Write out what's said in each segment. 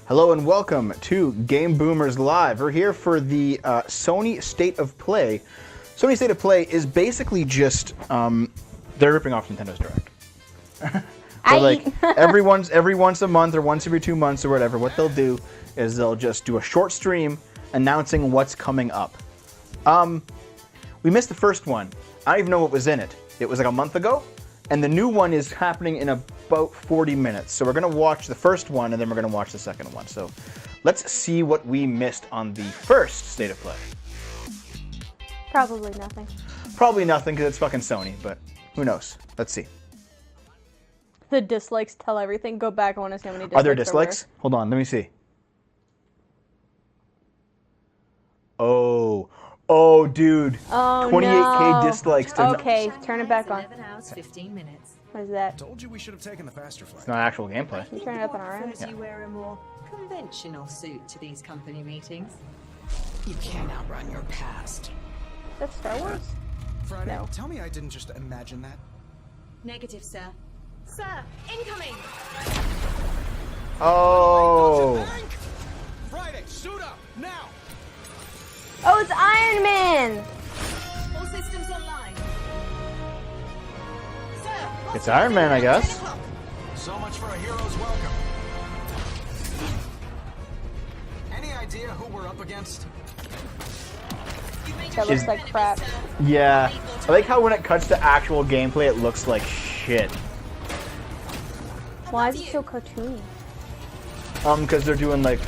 Hello and welcome to Game Boomers Live. We're here for the Sony State of Play. Sony State of Play is basically just they're ripping off Nintendo's Direct. So like every once a month or once every 2 months or whatever, what they'll do is they'll just do a short stream announcing what's coming up. We missed the first one. I don't even know what was in it. It was like a month ago, and the new one is happening in about 40 minutes. So we're gonna watch the first one, and then we're gonna watch the second one. So let's see what we missed on the first State of Play. Probably nothing. Probably nothing because it's fucking Sony, but who knows? Let's see. The dislikes tell everything. Go back. I want to see how many dislikes Are there dislikes? Hold on, let me see. Oh, dude. Oh, 28K no. dislikes. Okay, turn it back on. 11 hours, 15 minutes. What is that? Told you we should have taken the faster flight. It's not actual gameplay. Can you turn it up on our end? Suppose you wear a more conventional suit to these company meetings. You can't outrun your past. That's Star Wars? Friday, No. tell me I didn't just imagine that. Negative, sir. Sir, incoming! Oh. Friday, suit up, now! Oh, it's Iron Man! All systems online. Sir, It's Iron Man, I guess. So much for a hero's welcome. Any idea who we're up against? That looks like crap. Yeah. I like how when it cuts to actual gameplay, it looks like shit. Why is it so cartoony? Because they're doing like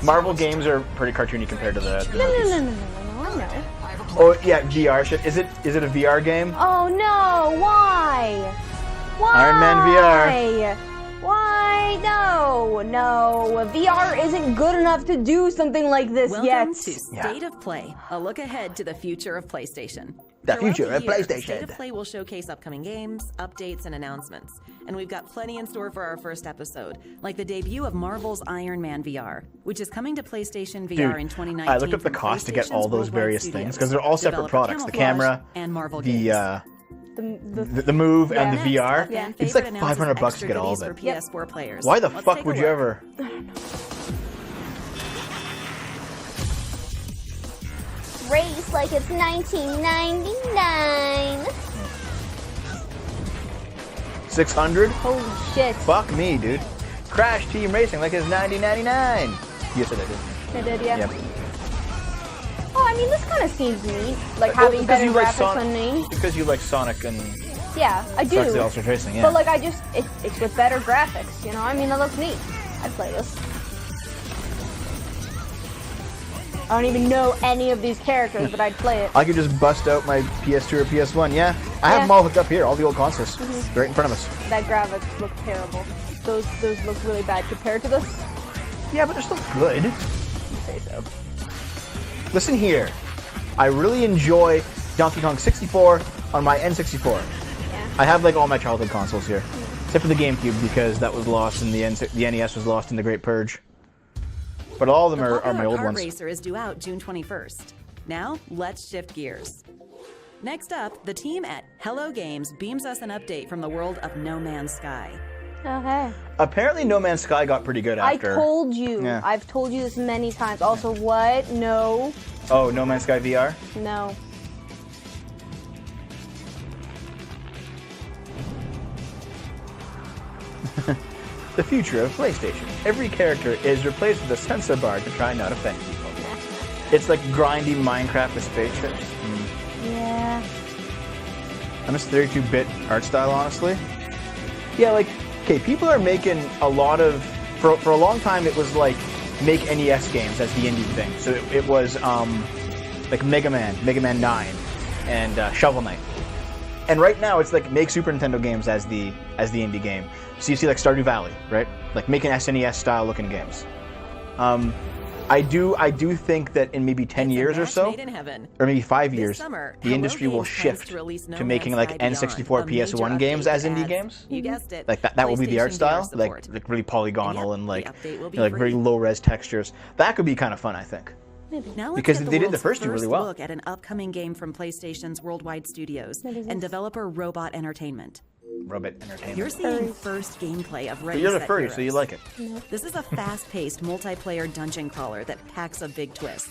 Marvel games are pretty cartoony compared to the. No, I know. Oh yeah, VR shit. Is it a VR game? Oh no, why? Why? Iron Man VR. Why? No. VR isn't good enough to do something like this yet. Welcome to State of Play, a look ahead to the future of PlayStation. The Throughout future the of year, PlayStation. State of Play will showcase upcoming games, updates, and announcements. And we've got plenty in store for our first episode, like the debut of Marvel's Iron Man VR, which is coming to PlayStation VR in 2019. I looked up the cost to get all those various things because they're all separate products. The camera, and Marvel the Move, Yeah. and the VR. Yeah. It's like $500 to get all of it. For PS4 players. Why the Let's fuck take a would you look. ever? Race like it's 1999. 600? Holy shit. Fuck me, dude. Crash Team Racing like it's 1999. You said I did. I did, yeah. Yep. Oh, I mean, this kind of seems neat. Like having Because better you like graphics on me. Because you like Sonic and Yeah, I do. Sonic the All-Star Racing, yeah. But like, it's with better graphics, you know? I mean, that looks neat. I'd play this. I don't even know any of these characters, but I'd play it. I could just bust out my PS2 or PS1, yeah. I have them all hooked up here, all the old consoles. Right in front of us. That graphics look terrible. Those look really bad compared to this. Yeah, but they're still good. I'd say so. Listen here. I really enjoy Donkey Kong 64 on my N64. Yeah. I have like all my childhood consoles here. Except for the GameCube because that was lost in the NES was lost in the Great Purge. But all of them are my old Kart ones. Racer is due out June 21st. Now, let's shift gears. Next up, the team at Hello Games beams us an update from the world of No Man's Sky. Oh, hey. Apparently No Man's Sky got pretty good after. I told you. Yeah. I've told you this many times. Also, what? No. Oh, No Man's Sky VR? No. The future of PlayStation. Every character is replaced with a sensor bar to try not offend people. It's like grindy Minecraft with spaceships. Yeah. I miss 32-bit art style, honestly. Yeah, like, okay, people are making a lot of... For a long time, it was like, make NES games as the indie thing. So it was, like Mega Man 9, and Shovel Knight. And right now, it's like, make Super Nintendo games as the indie game. So you see, like, Stardew Valley, right? Like, making SNES-style looking games. I do think that in maybe 10 years or so, Made in heaven. or maybe 5 This years, summer, the Hello industry will Games plans shift to release No to making Man's like Sky N64, Beyond, a major PS1 games update as that indie adds- games. You guessed it. Like that would be the art PlayStation style, VR like support. really polygonal And and yep, like the update will be like very free. low res textures. That could be kind of fun, I think. Now let's Because get they did the world's first two really well. Look at an upcoming game from PlayStation's Worldwide Studios What is and this? developer Robot Entertainment. Robot entertainment. You're seeing first gameplay of Ready But you're the Set furry, Heroes. so you like it. This is a fast-paced multiplayer dungeon crawler that packs a big twist.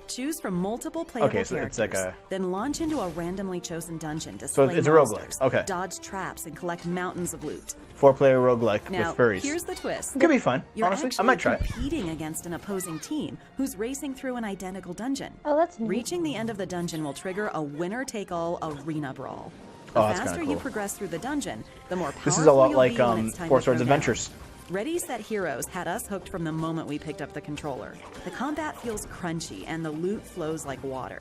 Choose from multiple playable Okay, so characters, it's like a- then launch into a randomly chosen dungeon to So slay it's a monsters, roguelike, okay. dodge traps, and collect mountains of loot. 4-player roguelike Now, with furries. here's the twist. Could be fun, You're honestly. I actually might try it. competing against an opposing team who's racing through an identical dungeon. Oh, that's neat. Reaching the end of the dungeon will trigger a winner-take-all arena brawl. The Oh, that's kinda faster cool. you progress through the dungeon, the more powerful This is a lot you'll like be when it's time Four to Swords throw down. Adventures. Ready Set Heroes had us hooked from the moment we picked up the controller. The combat feels crunchy and the loot flows like water.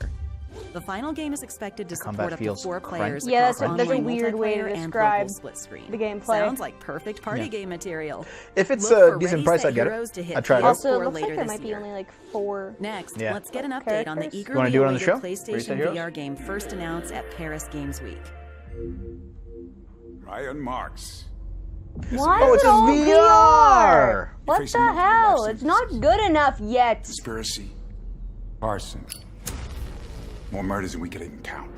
The final game is expected to combat support up to feels 4 players Yeah, across that's a online weird way to multiplayer and describe local split screen. the gameplay. Sounds like perfect party game material. If it's Look a for decent Ready, price, Set I'd get Heroes to it. hit I'd try it out. Also, it PS4 looks like later there this might be year. only like 4. Next, Yeah. let's get an update on the Characters. eagerly You wanna do it on the awaited show? Ready, PlayStation Set Heroes? VR game first announced at Paris Games Week. Ryan Marks. Why Oh, is it's it a all VR? What facing the multiple hell? life It's not good enough yet. Conspiracy. Arson. More murders than we could even count.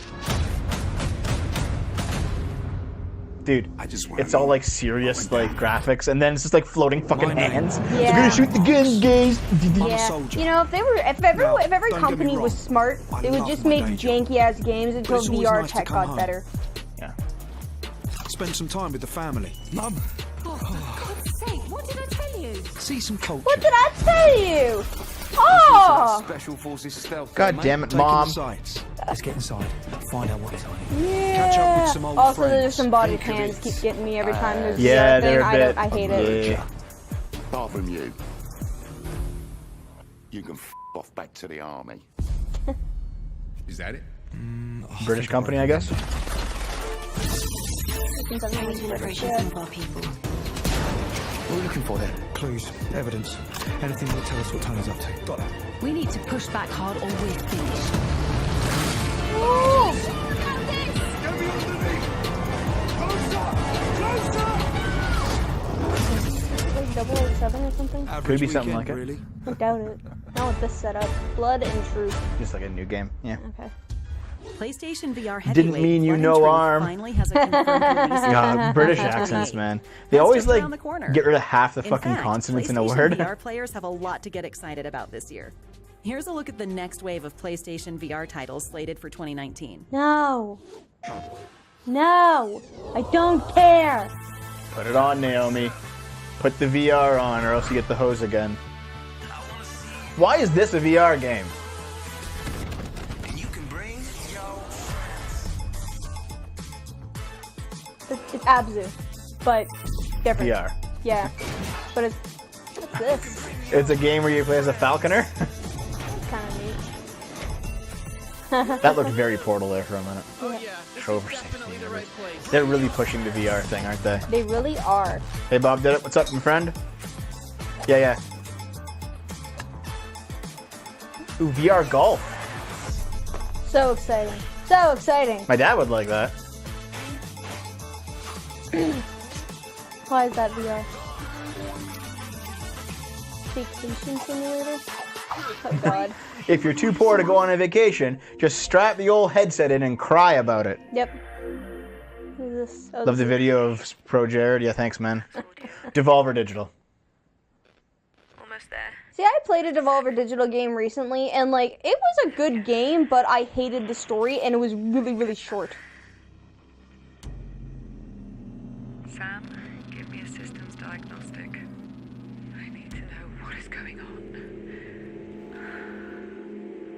Dude, I just wanna it's all know like serious what like went graphics, and then it's just like floating fucking My name. hands. Yeah. You're gonna shoot the gun, guys. Yeah, soldier. you know, if every Now, if every don't get me company was wrong. smart, I they would love just my make day job. janky ass games until it's always VR nice to tech come got home. better. Yeah. Spend some time with the family. Mum, Oh, for God's sake, what did I tell you? see some culture. What did I tell you? Oh, Special Forces stealth. God damn it, Taking Mom. the sights. Let's get inside. Find out what it's like. yeah. Catch up with some old Also, friends. there's some body Think of cans it. keep getting me every time there's Yeah, VR they're thing. a bit. I hate it. Yeah. Apart from you. You can off back to the army. Is that it? British company, I guess. Since I'm not using it, yeah. Some of our people. What are we looking for there? Clues, evidence, anything that will tell us what Tony's up to. Got it. We need to push back hard or we're finished. Like 007 or something? Average be something weekend, like it. really. I doubt it. Not with this setup. Blood and truth. Just like a new game. Yeah. Okay. PlayStation VR heavyweight Didn't mean you Blood and know Truth arm. finally has a confirmed release date. God, British March accents, 28th. man. They That's always just like around the corner. get rid of half the In fucking fact, consonants in a PlayStation word. VR players have a lot to get excited about this year. Here's a look at the next wave of PlayStation VR titles slated for 2019. No. No. I don't care. Put it on, Naomi. Put the VR on, or else you get the hose again. Why is this a VR game? It's Abzu, but different. VR. Yeah. But what's this? It's a game where you play as a falconer. It's kind of neat. That looked very Portal there for a minute. Oh yeah, this Trover is definitely the right place. They're really pushing the VR thing, aren't they? They really are. Hey, Bob, did it? What's up, my friend? Yeah, yeah. Ooh, VR golf. So exciting. So exciting. My dad would like that. Why is that VR? Vacation simulator? Oh god. If you're too poor to go on a vacation, just strap the old headset in and cry about it. Yep. What is this? Oh, Love the this is- video of Pro Jared. Yeah, thanks, man. Devolver Digital. Almost there. See, I played a Devolver Digital game recently, and like, it was a good game, but I hated the story, and it was really, really short. Sam, give me a systems diagnostic. I need to know what is going on.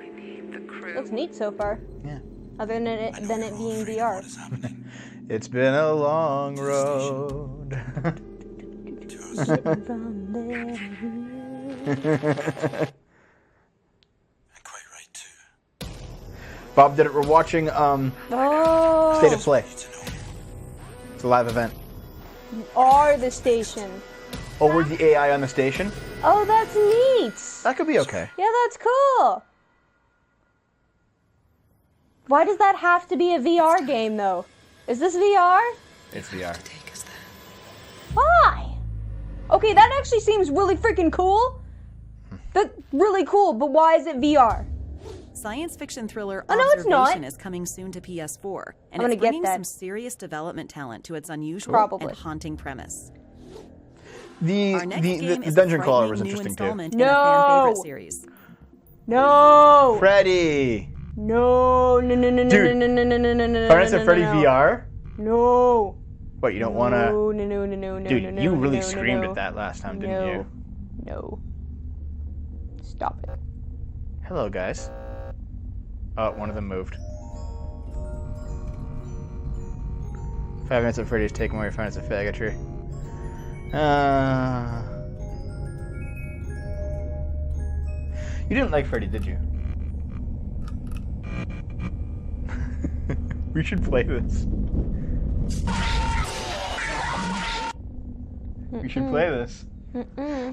I need the crew. Looks neat so far. Yeah. Other than it being VR. It's been a long road. Bob did it. We're watching Oh, State of Play. It's a live event. are the station. Oh, we're the AI on the station? Oh, that's neat. That could be okay. Yeah, that's cool. Why does that have to be a VR game, though? Is this VR? It's VR. Why? Okay, that actually seems really freaking cool. That's really cool, but why is it VR? science fiction thriller Oh, no, it's not. Observation is coming soon to PS4, and I'm it's gonna get bringing that. some serious development talent to its unusual Probably. and haunting premise. The Our next game the is dungeon a crawler was frightening new interesting too. installment in a fan favorite series. No. Freddy. No. No. No. No. Dude, No. No. No. No. No. No. Five Nights at no, Freddy no. VR. No. What, you don't want to? No. No. No. No. No. Dude, no, you no, really no, screamed no. at that last time, didn't No. you? No. Stop it. Hello, guys. Oh, one of them moved. Five Nights at Freddy's taking away Five Nights at Faggotry. You didn't like Freddy, did you? We should play this. We should play this.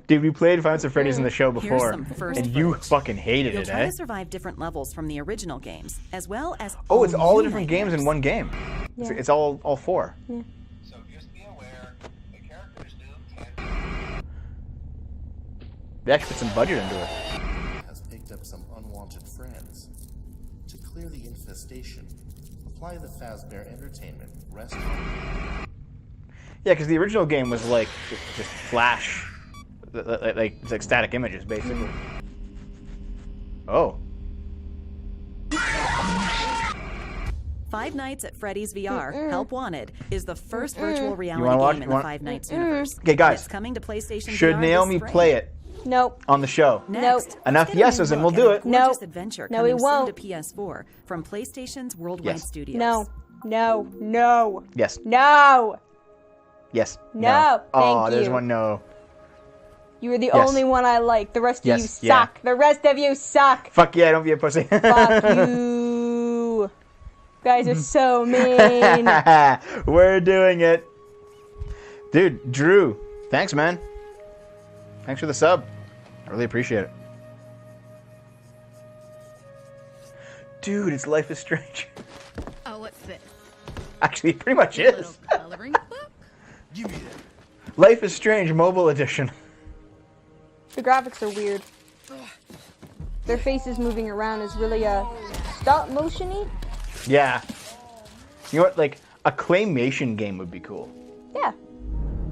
Dude, we played Five Nights at Freddy's in the show Here's before, some first and you footage. fucking hated You'll it, try eh? to survive different levels from the original games, as well as Oh, it's all the new different games in nightmares. one game. Yeah. It's all four. So just be aware, the characters do They actually put some budget into it. Has picked up some unwanted friends. To clear the infestation, apply the Fazbear Entertainment restaurant. Yeah, because the original game was like just flash, like it's like static images basically. Oh, Five Nights at Freddy's VR, Help Wanted, is the first virtual reality wanna watch- game in you the wanna- Five Nights universe. Okay, guys. It's coming to PlayStation should VR Naomi this spring. play it Nope. on the show? Next, let's Enough get a yeses and look we'll do at it. a gorgeous Nope. adventure No, coming we soon won't. to PS4 from PlayStation's Worldwide Yes. Studios. No. No. No. Yes. No. Yes. No, Oh, thank there's you. one no. You were the Yes. only one I like. The rest of you Yes, yeah. suck. The rest of you suck. Fuck yeah! Don't be a pussy. Fuck you. You guys are so mean. We're doing it, dude. Drew, thanks, man. Thanks for the sub. I really appreciate it. Dude, it's Life is Strange. Oh, what's this? Actually, it pretty much is. Coloring book? Give me that. Life is Strange Mobile Edition. The graphics are weird. Their faces moving around is really stop motion-y. Yeah. You know what? Like, a claymation game would be cool. Yeah.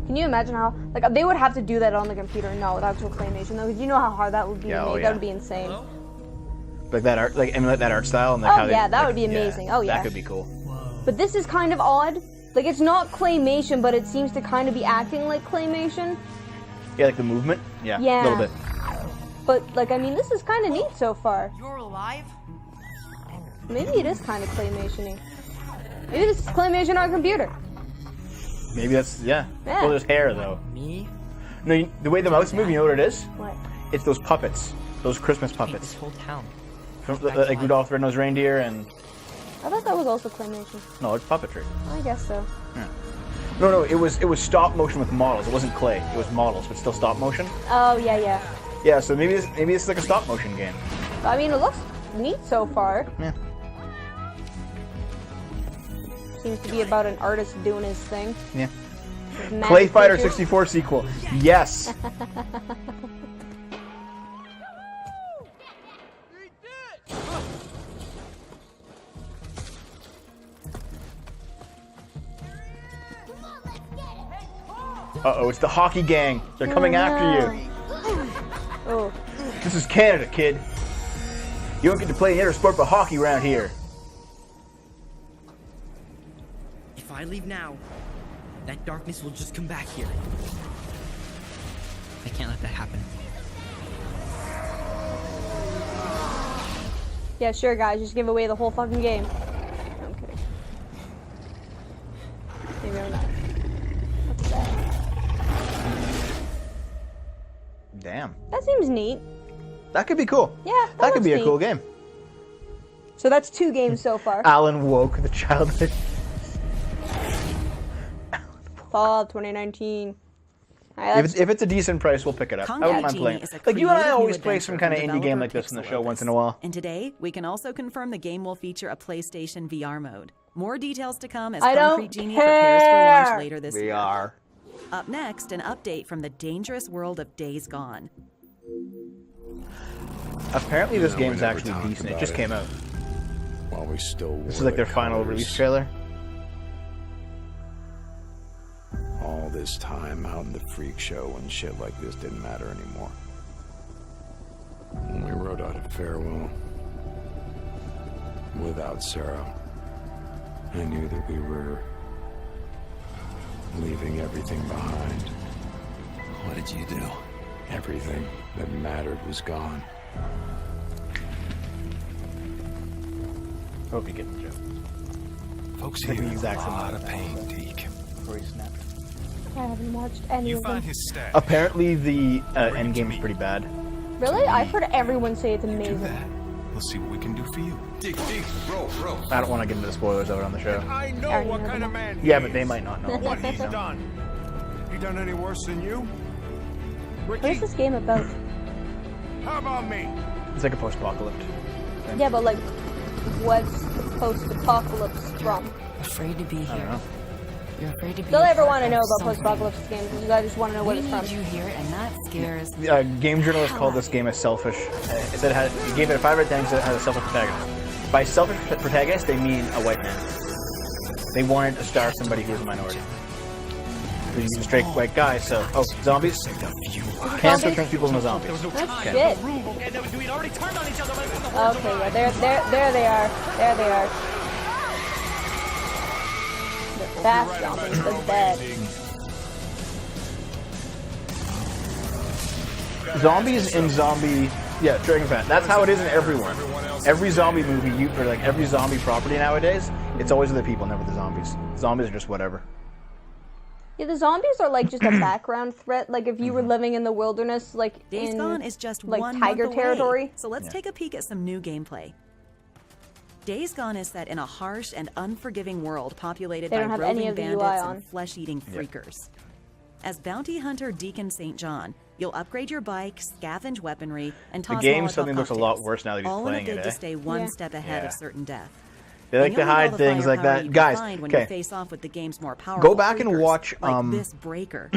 Can you imagine how like they would have to do that on the computer and not with actual claymation though? Because you know how hard that would be Yeah, to make. oh, yeah. That would be insane. Like that art, like emulate that art style, and like Oh, how they, yeah, that like, would be amazing. Oh, yeah. That could be cool. But this is kind of odd. Like it's not claymation, but it seems to kind of be acting like claymation. Yeah, like the movement. Yeah. Yeah. A little bit. But like I mean, this is kind of neat so far. You're alive? Maybe it is kind of claymation-y. Maybe this is claymation on a computer. Maybe that's yeah. Yeah. Well, there's hair though. Me? No, the way the mouse moves, you know what it is? What? It's those puppets, those Christmas puppets. whole town. From, like Rudolph the Red-Nosed Reindeer and I thought that was also claymation. no, it's puppetry. I guess so. No, it was stop motion with models. It wasn't clay. It was models, but still stop motion. Oh yeah, yeah. Yeah, so maybe it's like a stop motion game. I mean, it looks neat so far. Yeah. Seems to be about an artist doing his thing. Yeah. With magic Clay Fighter pictures. 64 sequel. Yes. Uh-oh, it's the hockey gang. They're coming after you. Oh. This is Canada, kid. You don't get to play any other sport but hockey around here. If I leave now, that darkness will just come back here. I can't let that happen. Yeah, sure, guys. Just give away the whole fucking game. I'm kidding. Maybe I'm not. What's that? Damn. That seems neat. That could be cool. Yeah, That could looks be a neat. cool game. So that's 2 games so far. Alan Woke, the childhood. Fall 2019. Alright, If it's a decent price, we'll pick it up. I wouldn't mind playing. is a Like you and I creative new always play some adventure kind of from indie game developer like this in the show Pixel once in a Opus. while. And today, we can also confirm the game will feature a PlayStation VR mode. More details to come as I don't Concrete Genie prepares for care. launch later this year. VR. Up next, an update from the dangerous world of Days Gone. Apparently this we game is never actually talked decent. It about just it. came out. While we still This is wore like their the final colors. release trailer. All this time out in the freak show and shit like this didn't matter anymore. When we wrote out a farewell without Sarah, I knew that we were leaving everything behind. What did you do? Everything that mattered was gone. Hope you get the joke. Folks Like here the in a exact same lot amount of pain, Deke. Before he snapped. I haven't watched any of them. his stash. Apparently the end game is pretty bad. Really? I've heard everyone say it's Do amazing. that. We'll see what we can do for you. Dig, bro. I don't want to get into the spoilers of it on the show. I know Already what know kind them. of man Yeah, he but they is. might not know. What he's You know? done. He done any worse than you? What is Ricky, this game about? how about me? It's like a post-apocalypse. Yeah, but like, what's the post-apocalypse from? Afraid to be I don't here. know. You're afraid to be Don't a ever part want to of know about something. post-apocalypse games. You guys just want to know what We it's need from. you here, and that scares me. Game journalist called this game a selfish. It said he gave it a 5 out of 10 because it had a selfish protagonist. By selfish protagonist, they mean a white man. They wanted to star somebody who was a minority. He's a straight white guy, so zombies. Cancer turns people into zombies. That's shit. We'd already turned on each other. Okay, yeah, there they are. There they are. The fast zombies, that's bad. Zombies in zombie. Yeah, Dragon Fan. That's how it is in everyone. Every zombie movie, or like every zombie property nowadays, it's always the people, never the zombies. Zombies are just whatever. Yeah, the zombies are like just a background threat. Like if you were living in the wilderness, like Days in Gone is just like one tiger month away. territory. So let's take a peek at some new gameplay. Days Gone is set in a harsh and unforgiving world populated They by don't have any roving of the UI bandits on. and flesh-eating freakers. As bounty hunter Deacon St. John, you'll upgrade your bike, scavenge weaponry, and toss game Molotov suddenly looks a lot cocktails, worse now that he's all playing in a bid it, to eh? stay one Yeah. step ahead Yeah. of certain death. They like And to you'll need all hide the things like firepower that. you'd Guys, find when you okay. face off with the game's more powerful Go back and freakers, watch, like this breaker.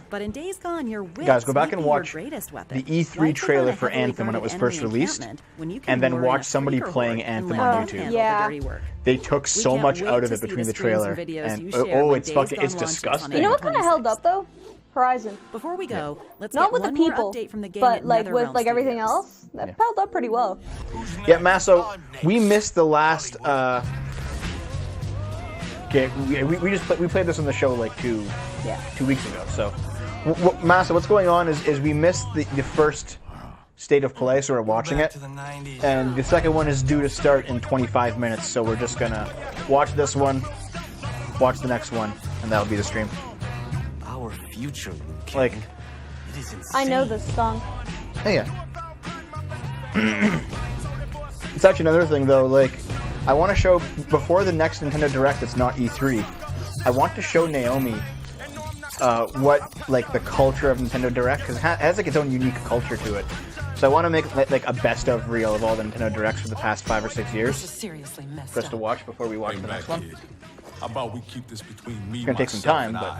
But in Days Gone, your wits Guys, go back might and be your watch greatest weapon. the E3 Why take on trailer a for heavily Anthem when it guarded was first enemy released, encampment when you can and then lure in watch a somebody freaker playing horde and Anthem let on them YouTube. handle the Yeah. dirty work. They took We so can't much wait out of to it see between the the streams trailer and videos and you share oh, when it's Days fucking, Gone it's launches on disgusting. You know what kind of held 26. up though? Horizon. Before we go, let's Not get with the one more people, update from the game but at like with NetherRealm like everything Studios. else, that held up pretty well. Yeah, Masso, we missed the last. Okay, we played this on the show like two weeks ago. So, Masso, what's going on is we missed the first state of play, so we're watching it, and the second one is due to start in 25 minutes. So we're just gonna watch this one, watch the next one, and that'll be the stream. Our future, Luke King. Like, It is insane. I know this song. hey, yeah. It's actually another thing though. Like, I want to show before the next Nintendo Direct that's not E3. I want to show Naomi what like the culture of Nintendo Direct, because it has like its own unique culture to it. So I want to make like a best of reel of all the Nintendo Directs for the past 5 or 6 years Seriously messed for us to watch before we watch the next one. How about we keep this between me, It's gonna take some time, but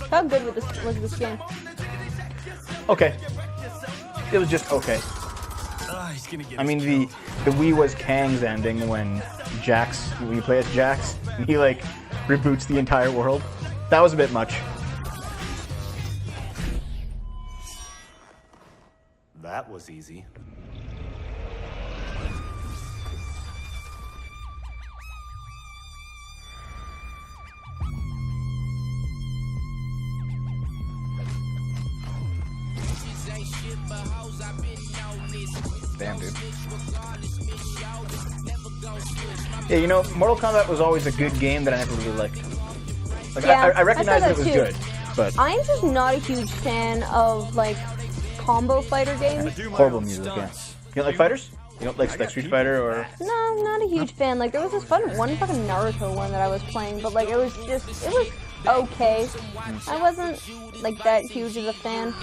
How good was this game? okay. It was just okay. I mean, the Wii was Kang's ending when you play as Jax, and he like reboots the entire world. That was a bit much. That was easy. Damn, dude. Yeah, you know, Mortal Kombat was always a good game that I never really liked. Like, Yeah, I recognize I that thought it was that good, but I'm just not a huge fan of like combo fighter games. horrible music, yeah. You don't like fighters? You don't like Street Fighter or... No, not a huge fan. Like there was this one fucking Naruto one that I was playing, but like it was okay. I wasn't like that huge of a fan.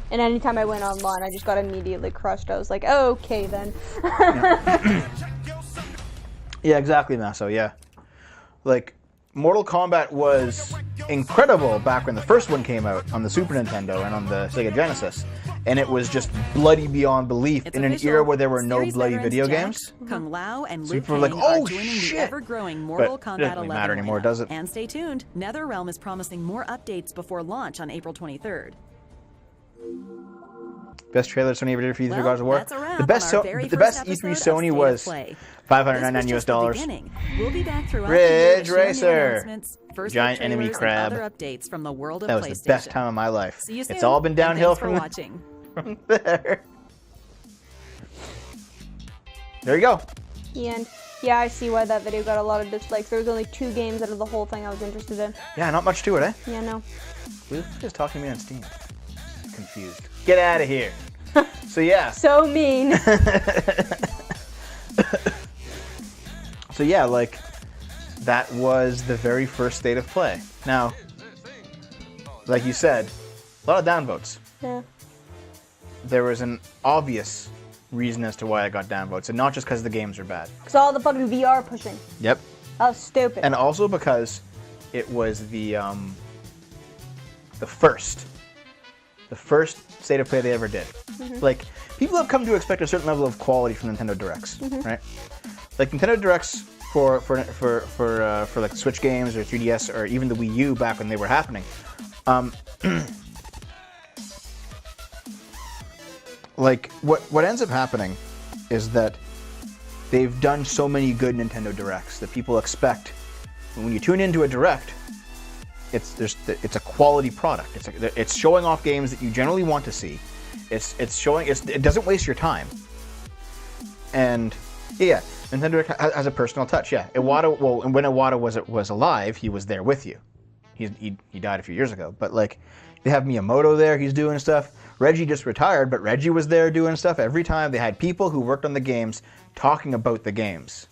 And anytime I went online, I just got immediately crushed. I was like, okay then. Yeah, exactly, Masso, yeah. Like, Mortal Kombat was incredible back when the first one came out on the Super Nintendo and on the Sega Genesis, and it was just bloody beyond belief in an era where there were no bloody video games. Kung Lao and So Liu people were Kang like, "Oh, are joining shit!" the ever-growing Mortal But Kombat it doesn't really 11 matter anymore, lineup. does it? And stay tuned, NetherRealm is promising more updates before launch on April 23rd. Best trailer Sony ever did for E3 Well, God of War. that's a wrap The best, on our very the best first E3 episode of Sony State of was Play. $599 This was just the US. beginning. We'll be back throughout Ridge the year to share new Racer. announcements, first Giant look enemy trailers, crab. and other updates from the world of That was PlayStation. the best time of my life. See you soon. It's all been and downhill thanks for from watching. from there. There you go. The end. Yeah, I see why that video got a lot of dislikes. There was only 2 games out of the whole thing I was interested in. Yeah, not much to it, eh? Yeah, no. Who the fuck is talking to me on Steam? Confused. Get out of here. So yeah. So mean. So yeah, like, that was the very first State of Play. Now, like you said, a lot of downvotes. Yeah. There was an obvious reason as to why I got downvotes, and not just because the games are bad. Because all the fucking VR pushing. Yep. That was stupid. And also because it was the first State of Play they ever did. Mhm. Like, people have come to expect a certain level of quality from Nintendo Directs, Mhm. right? Like Nintendo Directs for like Switch games or 3DS or even the Wii U back when they were happening. Like what ends up happening is that they've done so many good Nintendo Directs that people expect when you tune into a Direct, it's a quality product. It's showing off games that you generally want to see. It doesn't waste your time. And yeah, Nintendo Direct has a personal touch. Yeah, Iwata. Well, and when Iwata was alive, he was there with you. He died a few years ago, but like they have Miyamoto there. He's doing stuff. Reggie just retired, but Reggie was there doing stuff every time. They had people who worked on the games talking about the games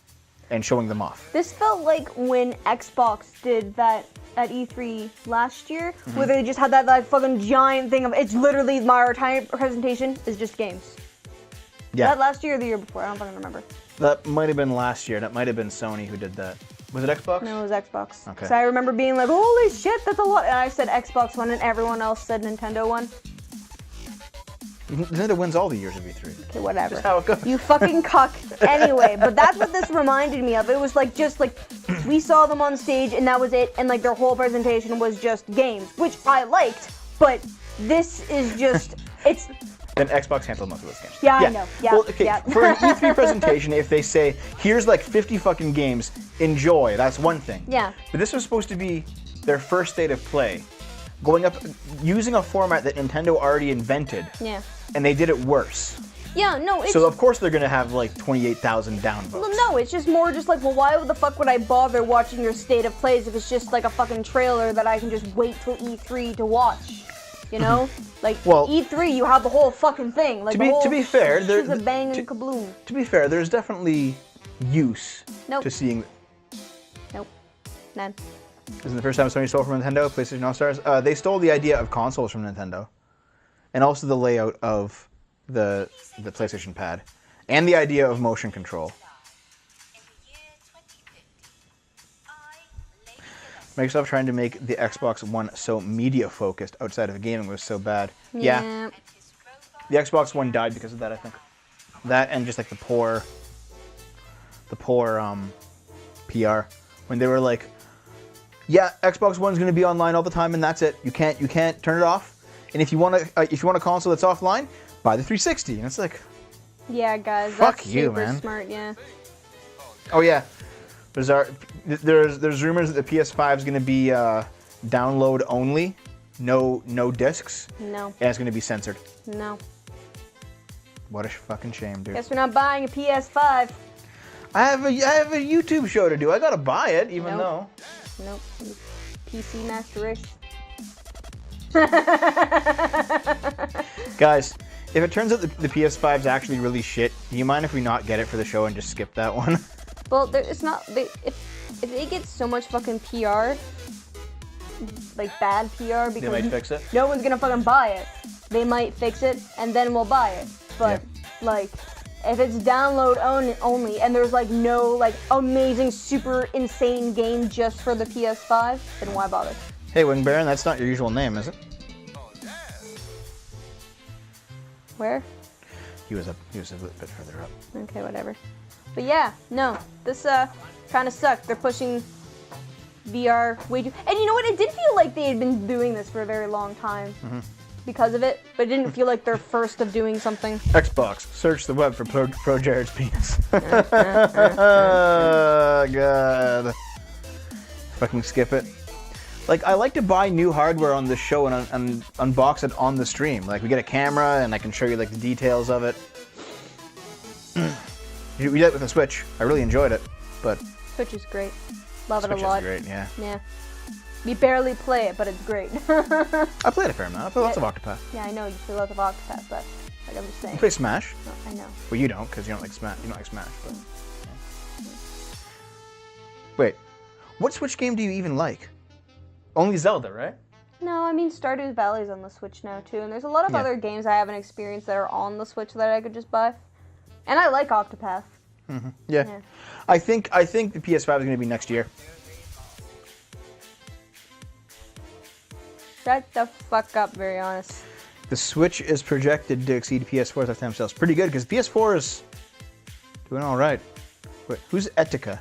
and showing them off. This felt like when Xbox did that at E3 last year, Mm-hmm. where they just had that fucking giant thing of, it's literally my entire presentation is just games. Yeah, That last year or the year before, I don't fucking remember. that might have been last year. That might have been Sony who did that. Was it Xbox? No, it was Xbox. Okay. So I remember being like, holy shit, that's a lot. And I said Xbox One and everyone else said Nintendo One. Nintendo wins all the years of E3. Okay, whatever. Just how it goes. You fucking cuck. Anyway, but that's what this reminded me of. It was like, just like, we saw them on stage and that was it. And like their whole presentation was just games, which I liked. But this is just, it's... Then Xbox handled most of those games. Yeah, I know. Yeah, Well, okay, yeah. for an E3 presentation, if they say, here's like 50 fucking games, enjoy, that's one thing. Yeah. But this was supposed to be their first State of Play, going up, using a format that Nintendo already invented, Yeah. and they did it worse. Yeah, no, it's... So of course they're gonna have like 28,000 downvotes. Well, no, it's just more just like, well, why the fuck would I bother watching your State of Plays if it's just like a fucking trailer that I can just wait till E3 to watch? You know? Like, Well, E3, you have the whole fucking thing. Like, to be fair, there's a bang and kabloom. To be fair, there's definitely use Nope. to seeing. Nope. None. Isn't the first time Sony stole from Nintendo, PlayStation All-Stars? They stole the idea of consoles from Nintendo. And also the layout of the PlayStation Pad. And the idea of motion control. Microsoft trying to make the Xbox One so media-focused outside of gaming was so bad. Yeah. The Xbox One died because of that, I think. That and just like the poor PR. When they were like, yeah, Xbox One's going to be online all the time and that's it. You can't turn it off. And if you want a console that's offline, buy the 360. And it's like, Yeah, guys, fuck that's you, super man. smart, yeah. Oh yeah. There's rumors that the PS5 is going to be download only, no discs. No. And it's going to be censored. No. What a fucking shame, dude. Guess we're not buying a PS5. I have a YouTube show to do. I gotta buy it, even though. Nope. PC Master Race. Guys, if it turns out the PS5 is actually really shit, do you mind if we not get it for the show and just skip that one? Well, it's not. If they get so much fucking PR, like bad PR, because They might fix it. no one's gonna fucking buy it. They might fix it and then we'll buy it. But like, if it's download only and there's like no like amazing super insane game just for the PS5, then why bother? Hey, Wing Baron, that's not your usual name, is it? Where? He was a little bit further up. Okay, whatever. But yeah, no, this kind of sucked. They're pushing VR way too. And you know what? It did feel like they had been doing this for a very long time because of it, but it didn't feel like they're first of doing something. Xbox, search the web for Pro Jared's penis. Oh, God. Fucking skip it. Like, I like to buy new hardware on this show and unbox it on the stream. Like, we get a camera and I can show you like the details of it. We did it with the Switch. I really enjoyed it, but Switch is great. Love Switch it a lot. is great, yeah. Yeah. We barely play it, but it's great. I played a fair amount. I played lots of Octopath. Yeah, I know you play lots of Octopath, but like I'm just saying. You play Smash? No, I know. Well, you don't, because you don't like Smash. You don't like Smash, but. Yeah. Wait, what Switch game do you even like? Only Zelda, right? No, I mean Stardew Valley's on the Switch now too, and there's a lot of other games I haven't experienced that are on the Switch that I could just buy. And I like Octopath. Yeah. I think the PS5 is going to be next year. Shut the fuck up, very honest. The Switch is projected to exceed PS4's lifetime sales. Pretty good, because PS4 is doing all right. Wait, who's Etika?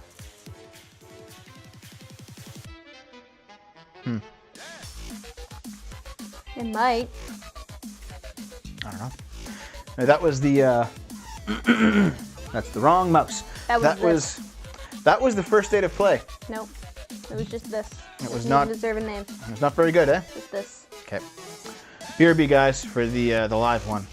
It might. I don't know. No, that was the. That's the wrong mouse. That was the first state of play. Nope. It was just this. It was not deserve a name. It's not very good, eh? Just this. Okay. BRB, guys, for the live one.